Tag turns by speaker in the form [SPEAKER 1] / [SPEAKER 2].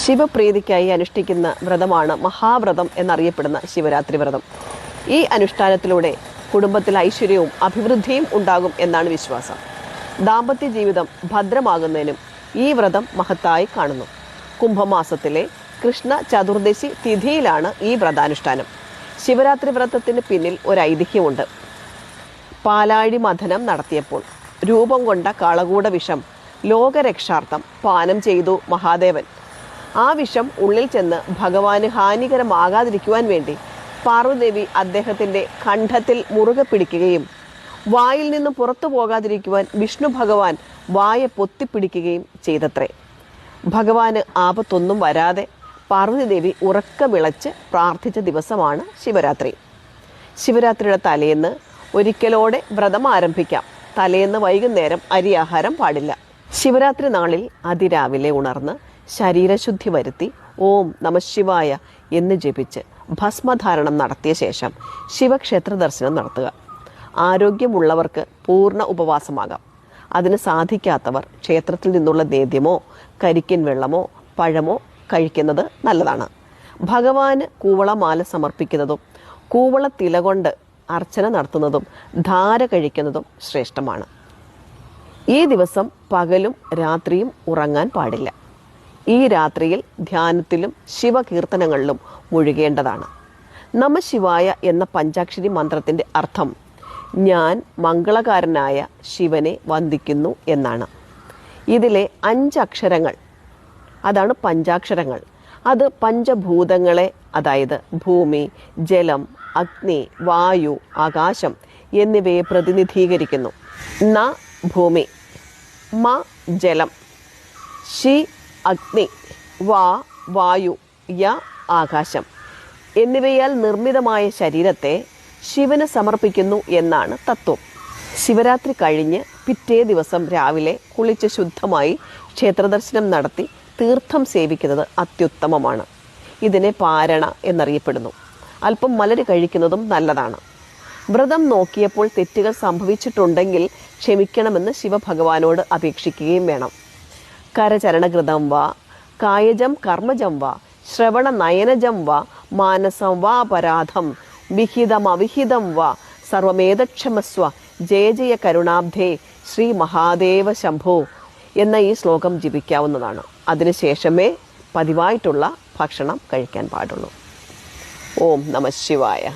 [SPEAKER 1] ശിവപ്രീതിക്കായി അനുഷ്ഠിക്കുന്ന വ്രതമാണ് മഹാവ്രതം എന്നറിയപ്പെടുന്ന ശിവരാത്രി വ്രതം. ഈ അനുഷ്ഠാനത്തിലൂടെ കുടുംബത്തിൽ ഐശ്വര്യവും അഭിവൃദ്ധിയും ഉണ്ടാകും എന്നാണ് വിശ്വാസം. ദാമ്പത്യ ജീവിതം ഭദ്രമാകുന്നതിനും ഈ വ്രതം മഹത്തായി കാണുന്നു. കുംഭമാസത്തിലെ കൃഷ്ണ ചതുർദശി തിഥിയിലാണ് ഈ വ്രതാനുഷ്ഠാനം. ശിവരാത്രി വ്രതത്തിന് പിന്നിൽ ഒരു ഐതിഹ്യമുണ്ട്. പാലാഴി മഥനം നടത്തിയപ്പോൾ രൂപം കൊണ്ട കാളകൂട വിഷം ലോകരക്ഷാർത്ഥം പാനം ചെയ്തു മഹാദേവൻ. ആ വിഷം ഉള്ളിൽ ചെന്ന് ഭഗവാന് ഹാനികരമാകാതിരിക്കുവാൻ വേണ്ടി പാർവ്വദേവി അദ്ദേഹത്തിൻ്റെ കണ്ഠത്തിൽ മുറുകെ പിടിക്കുകയും വായിൽ നിന്നും പുറത്തു പോകാതിരിക്കുവാൻ വിഷ്ണു ഭഗവാൻ വായ പൊത്തിപ്പിടിക്കുകയും ചെയ്തത്രേ. ഭഗവാന് ആപത്തൊന്നും വരാതെ പാർവ്വതീദേവി ഉറക്കമിളച്ച് പ്രാർത്ഥിച്ച ദിവസമാണ് ശിവരാത്രി. ശിവരാത്രിയുടെ തലേന്ന് ഒരിക്കലോടെ വ്രതം ആരംഭിക്കാം. തലേന്ന് വൈകുന്നേരം അരിയാഹാരം പാടില്ല. ശിവരാത്രി നാളിൽ അതിരാവിലെ ഉണർന്ന് ശരീരശുദ്ധി വരുത്തി ഓം നമഃശിവായ എന്ന് ജപിച്ച് ഭസ്മധാരണം നടത്തിയ ശേഷം ശിവക്ഷേത്ര ദർശനം നടത്തുക. ആരോഗ്യമുള്ളവർക്ക് പൂർണ്ണ ഉപവാസമാകാം. അതിന് സാധിക്കാത്തവർ ക്ഷേത്രത്തിൽ നിന്നുള്ള നേദ്യമോ കരിക്കിൻ വെള്ളമോ പഴമോ കഴിക്കുന്നത് നല്ലതാണ്. ഭഗവാന് കൂവളമാല സമർപ്പിക്കുന്നതും കൂവളത്തില കൊണ്ട് അർച്ചന നടത്തുന്നതും ധാര കഴിക്കുന്നതും ശ്രേഷ്ഠമാണ്. ഈ ദിവസം പകലും രാത്രിയും ഉറങ്ങാൻ പാടില്ല. ഈ രാത്രിയിൽ ധ്യാനത്തിലും ശിവകീർത്തനങ്ങളിലും മുഴുകേണ്ടതാണ്. നമഃശിവായ എന്ന പഞ്ചാക്ഷരി മന്ത്രത്തിൻ്റെ അർത്ഥം ഞാൻ മംഗളകാരനായ ശിവനെ വന്ദിക്കുന്നു എന്നാണ്. ഇതിലെ 5 അക്ഷരങ്ങൾ, അതാണ് പഞ്ചാക്ഷരങ്ങൾ. അത് പഞ്ചഭൂതങ്ങളെ, അതായത് ഭൂമി, ജലം, അഗ്നി, വായു, ആകാശം എന്നിവയെ പ്രതിനിധീകരിക്കുന്നു. ന ഭൂമി, മ ജലം, ശി അഗ്നി, വാ വായു, യ ആകാശം എന്നിവയാൽ നിർമ്മിതമായ ശരീരത്തെ ശിവന് സമർപ്പിക്കുന്നു എന്നാണ് തത്വം. ശിവരാത്രി കഴിഞ്ഞ് പിറ്റേ ദിവസം രാവിലെ കുളിച്ച് ശുദ്ധമായി ക്ഷേത്രദർശനം നടത്തി തീർത്ഥം സേവിക്കുന്നത് അത്യുത്തമമാണ്. ഇതിനെ പാരണ എന്നറിയപ്പെടുന്നു. അല്പം മലര് കഴിക്കുന്നതും നല്ലതാണ്. വ്രതം നോക്കിയപ്പോൾ തെറ്റുകൾ സംഭവിച്ചിട്ടുണ്ടെങ്കിൽ ക്ഷമിക്കണമെന്ന് ശിവഭഗവാനോട് അപേക്ഷിക്കുകയും വേണം. കരചരണകൃതം വാ കായജം കർമ്മജം വാ ശ്രവണ നയനജം വാ മാനസം വാ അപരാധം വിഹിതം അവിഹിതം വാ സർവമേതക്ഷമസ്വ ജയ ജയ കരുണാബ്ധേ ശ്രീ മഹാദേവ ശംഭോ എന്ന ഈ ശ്ലോകം ജപിക്കാവുന്നതാണ്. അതിനുശേഷമേ പതിവായിട്ടുള്ള ഭക്ഷണം കഴിക്കാൻ പാടുള്ളൂ. ഓം നമഃശിവായ.